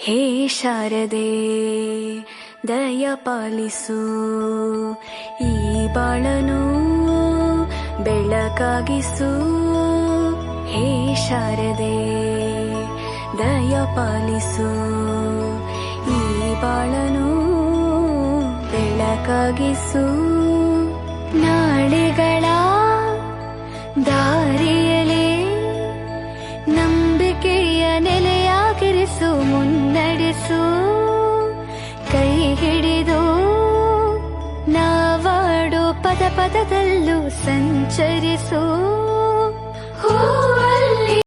ಹೇ ಶಾರದೆ ದಯ ಪಾಲಿಸು, ಈ ಬಾಳನು ಬೆಳಕಾಗಿಸು. ಹೇ ಶಾರದೆ ದಯ ಪಾಲಿಸು, ಈ ಬಾಳನು ಬೆಳಕಾಗಿಸು. ನಾಳೆಗಳ ದಾರಿಯಲೇ ನಂಬಿಕೆಯ ನೆಲೆಯಾಗಿರಿಸು, ಮುನ್ನಡೆಸು. ಕೈ ಹಿಡಿದು ನಾವಾಡೋ ಪದ ಪದದಲ್ಲೂ ಸಂಚರಿಸು.